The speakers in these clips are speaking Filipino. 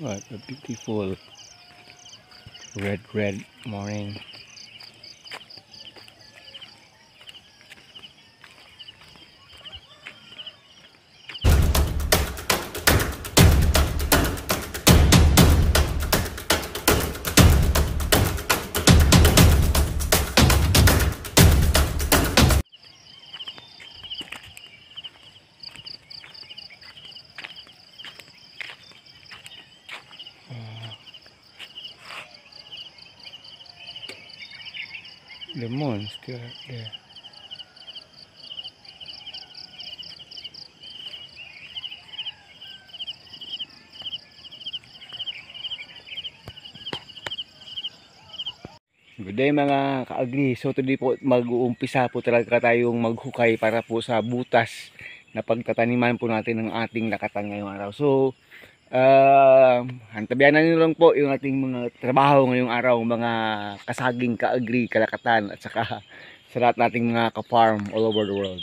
What a beautiful red morning. The moon still out there. Good day mga ka-agri. So today po mag-uumpisa po talaga tayong maghukay para po sa butas na pagtataniman po natin ng ating lakatan ngayong araw. So hantabihan na nyo lang po yung ating mga trabaho ngayong araw, mga kasaging ka-agri, kalakatan at saka sa lahat nating mga ka-farm all over the world.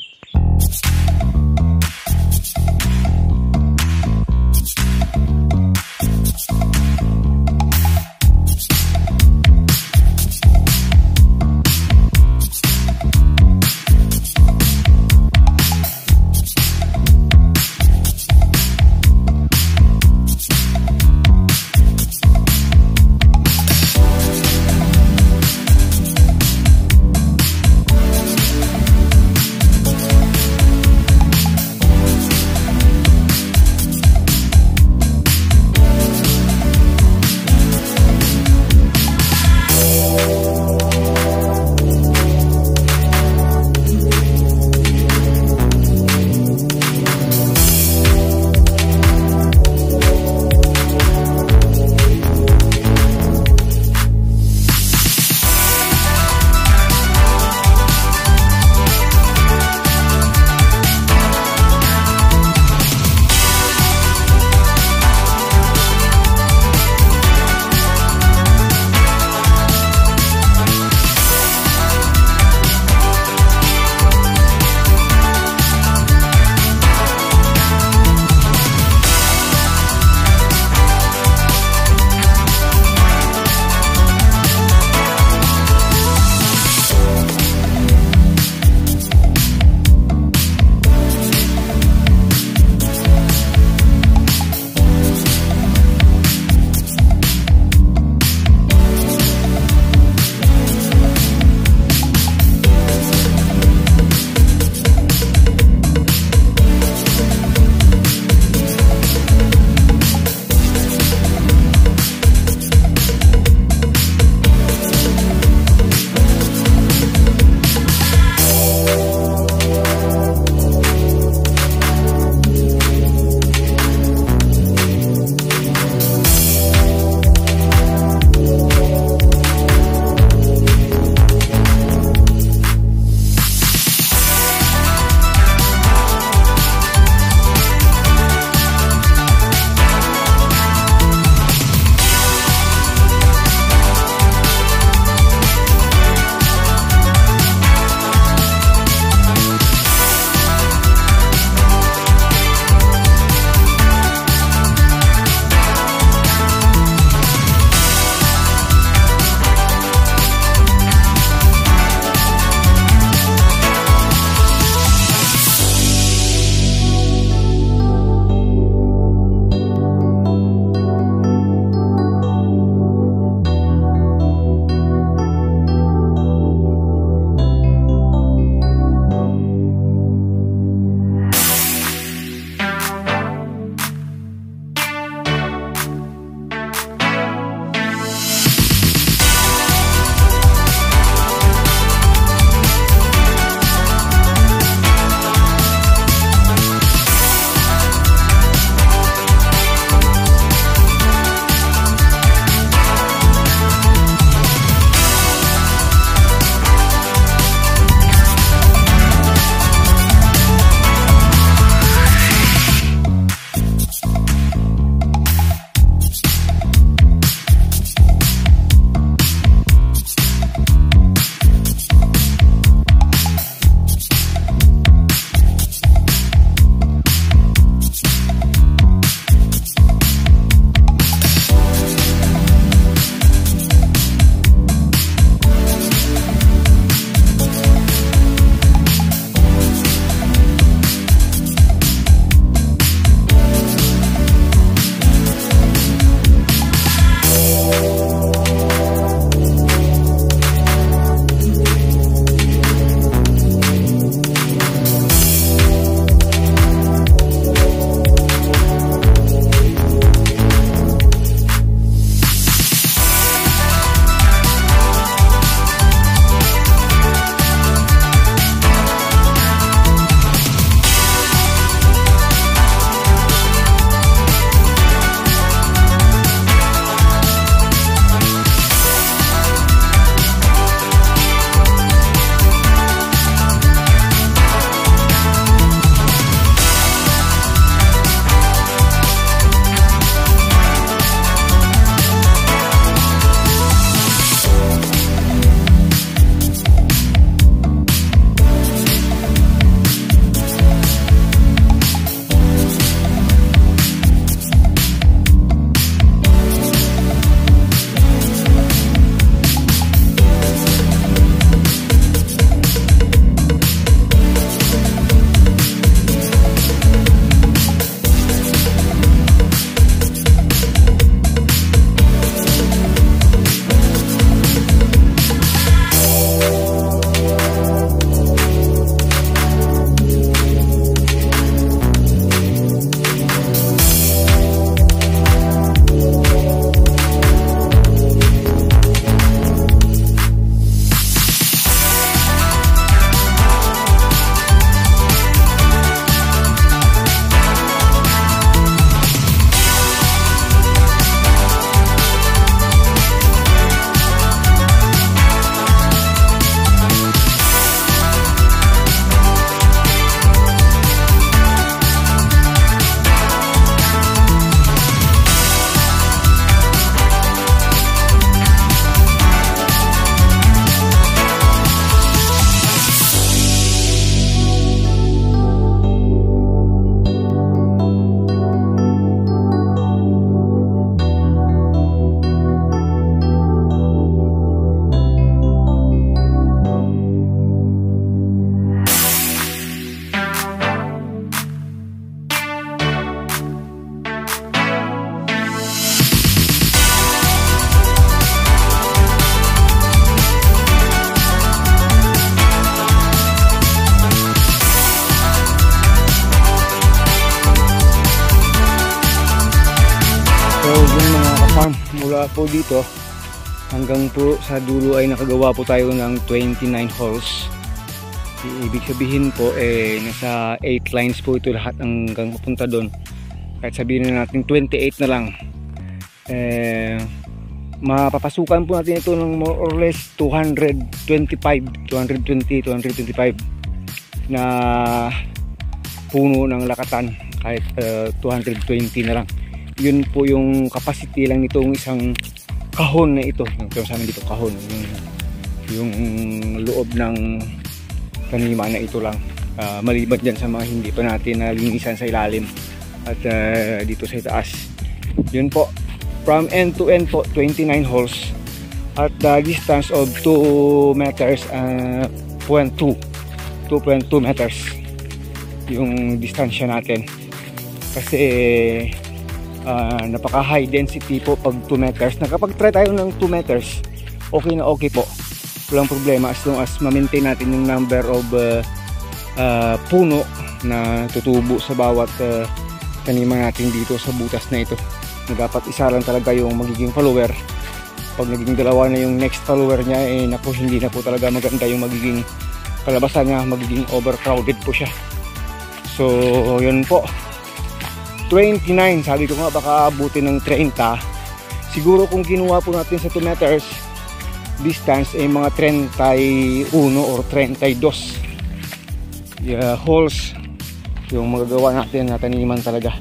yun mga ka-farm, mula po dito hanggang po sa dulo ay nakagawa po tayo ng 29 holes. Ibig sabihin po nasa 8 lines po ito lahat hanggang mapunta doon. Kahit sabihin na natin 28 na lang, mapapasukan po natin ito ng more or less 225 na puno ng lakatan, kahit 220 na lang. Yun po yung capacity lang nitong isang kahon na ito. Yung sa amin dito kahon, yung loob ng taniman na ito lang, maliban dyan sa mga hindi pa natin nalinisan sa ilalim at dito sa itaas. Yun po, from end to end po 29 holes at the distance of 2 meters, 2.2 meters yung distansya natin, kasi napaka high density po pag 2 meters. Nakapag-try tayo ng 2 meters, okay na okay po, walang problema, as long as ma-maintain natin yung number of puno na tutubo sa bawat taniman natin dito sa butas na ito. Dapat isa lang talaga yung magiging follower. Pag naging dalawa na yung next follower niya, naku, hindi na po talaga maganda yung magiging kalabasan niya, magiging overcrowded po siya. So yun po, 29, sabi ko nga baka abutin ng 30. Siguro kung kinuha po natin sa 2 meters distance mga 31 or 32 holes yung magagawa natin na taniman talaga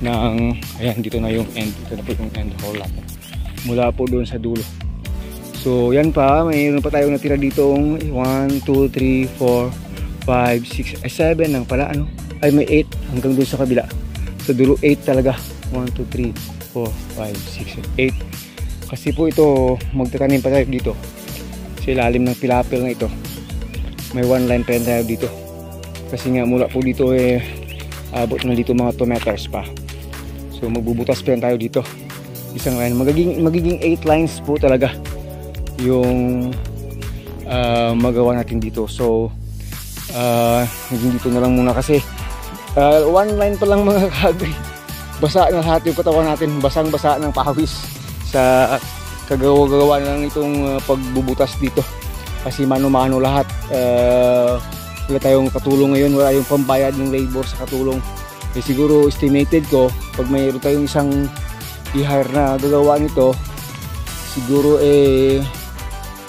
ng, ayan, dito na yung end, dito na po yung end hole natin mula po doon sa dulo. So yan pa, mayroon pa tayong natira dito 1, 2, 3, 4, 5, 6, 7 lang pala, ay may 8 hanggang doon sa kabila sa dulo. 8 talaga, 1, 2, 3, 4, 5, 6, 8. Kasi po ito, magtatanim pa tayo dito sa ilalim ng pilapil na ito. May 1 line pa tayo dito, kasi nga mula po dito abot na dito mga 2 meters pa. So magbubutas pa tayo dito, isang line, magiging 8 lines po talaga yung magawa natin dito. So naging dito na lang muna, kasi 1 line pa lang mga kagri, basa na lahat yung katawan natin, basang basa ng pawis sa kagawa-gawa na lang itong pagbubutas dito, kasi mano-mano lahat. Wala tayong katulong ngayon, wala yung pambayad ng labor sa katulong. Siguro estimated ko, pag mayroon tayong isang i-hire na gagawa nito, siguro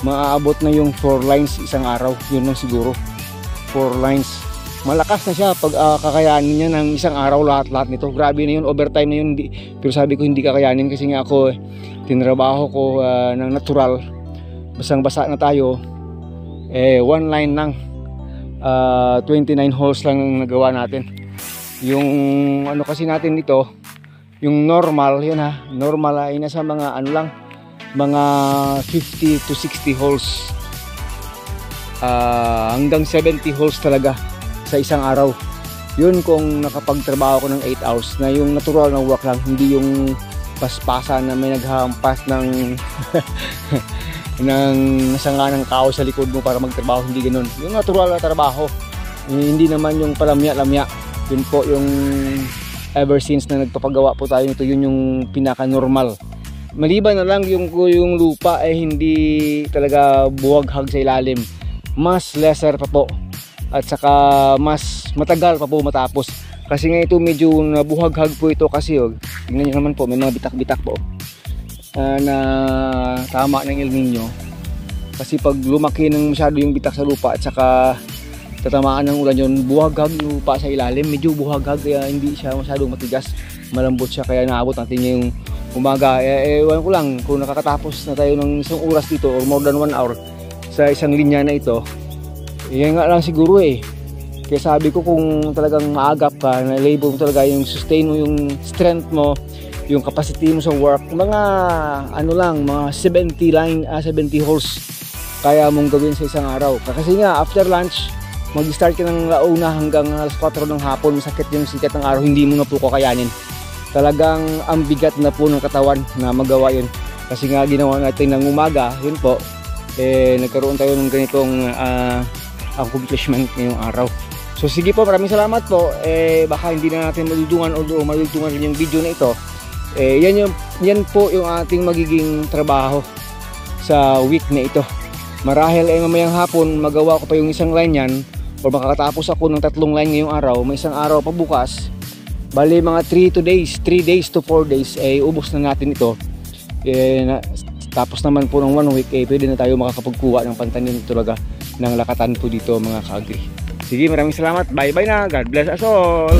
maaabot na yung 4 lines isang araw. Yun lang siguro, 4 lines. Malakas na siya pag kakayanin niya ng isang araw lahat-lahat nito. Grabe na yun, overtime na yun. Pero sabi ko hindi kakayanin, kasi nga ako tinrabaho ko ng natural, basang-basa na tayo. 1 line lang, 29 holes lang ang nagawa natin. Yung kasi natin dito, yung normal, yun normal ay nasa mga mga 50 to 60 holes, hanggang 70 holes talaga sa isang araw. Yun kung nakapagtrabaho ko ng 8 hours na yung natural na work lang, hindi yung paspasan na may naghampas ng ng sanga ng kao sa likod mo para magtrabaho, hindi ganoon. Yung natural na trabaho, hindi naman yung palamya-lamya. Yun po yung ever since na nagpapagawa po tayo nito, yun yung pinaka-normal. Maliban na lang yung lupa hindi talaga buwaghag sa ilalim, mas lesser pa po, at saka mas matagal pa po matapos. Kasi nga ito medyo nabuhaghag po ito, kasi tingnan nyo naman po, may mga bitak-bitak po na tama ng El Nino. Kasi pag lumaki ng masyado yung bitak sa lupa at saka tatamaan ng ulan yun, buhaghag yung lupa sa ilalim, medyo buhaghag, kaya hindi siya masyadong matigas, malambot siya, kaya naabot natin yung umaga. Ewan ko lang kung nakakatapos na tayo ng isang oras dito or more than 1 hour sa isang linya na ito. Yan nga lang siguro kaya sabi ko, kung talagang maagap ka, na labor mo talaga, yung sustain mo, yung strength mo, yung capacity mo sa work, mga mga 70 holes kaya mong gawin sa isang araw. Kasi nga after lunch, mag-start ka ng launa hanggang alas 4 ng hapon, masakit yung sikat ng araw, hindi mo na po kakayanin. Talagang ang bigat na po ng katawan na magawa yun. Kasi nga ginawa natin ng umaga, yun po, nagkaroon tayo ng ganitong accomplishment ngayong araw. So sige po, maraming salamat po. Baka hindi na natin maludungan o maludungan rin yung video na ito. Yan po yung ating magiging trabaho sa week na ito. Marahil mamayang hapon magawa ko pa yung isang line yan, o makakatapos ako ng 3 line ngayong araw, may isang araw pa bukas. Bali mga 3 days to 4 days ubos na natin ito. Tapos naman po ng 1 week pwede na tayo makakapagkuha ng pantanim talaga ng lakatan po dito mga ka-agri. Sige, maraming salamat. Bye bye na. God bless us all.